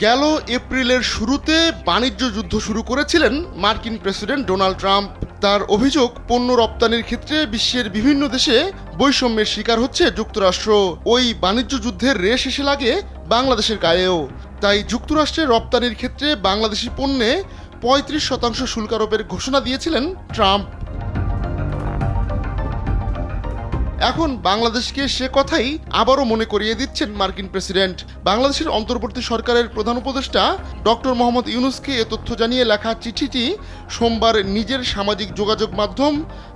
গেল এপ্রিলের শুরুতে বাণিজ্য যুদ্ধ শুরু করেছিলেন মার্কিন প্রেসিডেন্ট ডোনাল্ড ট্রাম্প। তার অভিযোগ, পণ্য রপ্তানির ক্ষেত্রে বিশ্বের বিভিন্ন দেশে বৈষম্যের শিকার হচ্ছে যুক্তরাষ্ট্র। ওই বাণিজ্য যুদ্ধের রেশ এসে লাগে বাংলাদেশের গায়েও। তাই যুক্তরাষ্ট্রের রপ্তানির ক্ষেত্রে বাংলাদেশি পণ্যে ৩৫% শুল্ক আরোপের ঘোষণা দিয়েছিলেন ট্রাম্প। এখন বাংলাদেশকে সে কথাই আবারও মনে করিয়ে দিচ্ছেন মার্কিন প্রেসিডেন্ট। বাংলাদেশের অন্তর্বর্তী সরকারের প্রধান উপদেষ্টা ডক্টর মোহাম্মদ ইউনূসকে এ তথ্য জানিয়ে লেখা চিঠিটি সোমবার নিজের সামাজিক যোগাযোগ মাধ্যম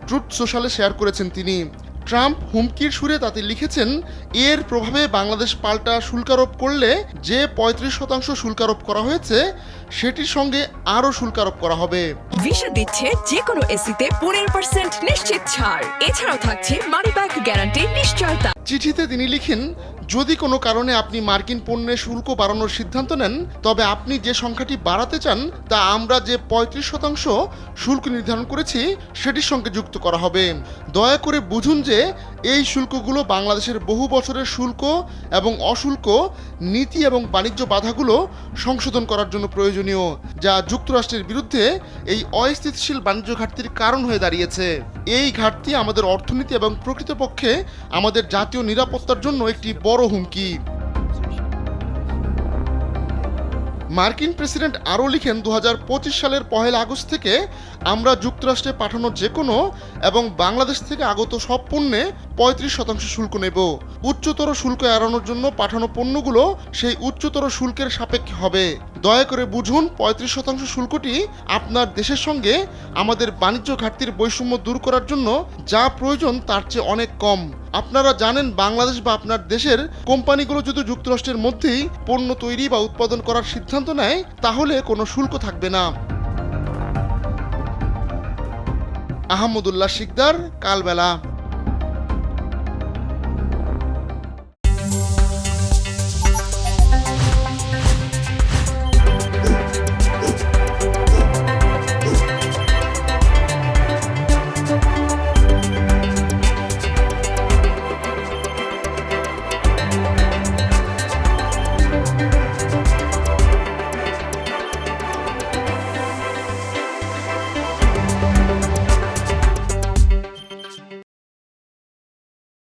ট্রুথ সোশ্যালে শেয়ার করেছেন তিনি। ট্রাম্প হুমকির সুরে তাতে লিখেছেন, এর প্রভাবে বাংলাদেশ পাল্টা শুল্কারোপ করলে যে ৩৫% শুল্কারোপ করা হয়েছে সেটির সঙ্গে আরও শুল্কারোপ করা হবে। ভিসা দিচ্ছে যে কোনো এসিতে 15% নিশ্চিত ছাড়। এছাড়াও থাকছে মানি ব্যাক গ্যারান্টি নিশ্চয়তা। চিঠিতে তিনি লিখেন, যদি কোনো কারণে আপনি মার্কিন পণ্যে শুল্ক বাড়ানোর সিদ্ধান্ত নেন, তবে আপনি যে সংখ্যাটি বাড়াতে চান তা আমরা যে ৩৫% শুল্ক নির্ধারণ করেছি সেটির সঙ্গে যুক্ত করা হবে। দয়া করে বুঝুন যে এই শুল্কগুলো বাংলাদেশের বহু বছরের শুল্ক এবং অশুল্ক নীতি এবং বাণিজ্য বাধাগুলো সংশোধন করার জন্য প্রয়োজনীয়, যা যুক্তরাষ্ট্রের বিরুদ্ধে এই অস্থিতিশীল বাণিজ্য ঘাটতির কারণ হয়ে দাঁড়িয়েছে। এই ঘাটতি আমাদের অর্থনীতি এবং প্রকৃতপক্ষে আমাদের জাতীয় নিরাপত্তার জন্য একটি বড় হুমকি। মার্কিন প্রেসিডেন্ট আরও লিখেন, ২০২৫ সালের ১ আগস্ট থেকে আমরা যুক্তরাষ্ট্রে পাঠানো যে কোনো এবং বাংলাদেশ থেকে আগত সব পণ্যে ৩৫% শুল্ক নেব। উচ্চতর শুল্ক এড়ানোর জন্য পাঠানো পণ্যগুলো সেই উচ্চতর শুল্কের সাপেক্ষে হবে। দয়া করে বুঝুন, ৩৫% শুল্কটি আপনার দেশের সঙ্গে আমাদের বাণিজ্য ঘাটতির বৈষম্য দূর করার জন্য যা প্রয়োজন তার চেয়ে অনেক কম। আপনারা জানেন, বাংলাদেশ বা আপনার দেশের কোম্পানিগুলো যদি যুক্তরাষ্ট্রের মধ্যেই পণ্য তৈরি বা উৎপাদন করার সিদ্ধান্ত নেয় তাহলে কোনো শুল্ক থাকবে না। আহমদুল্লাহ শিকদার, কালবেলা।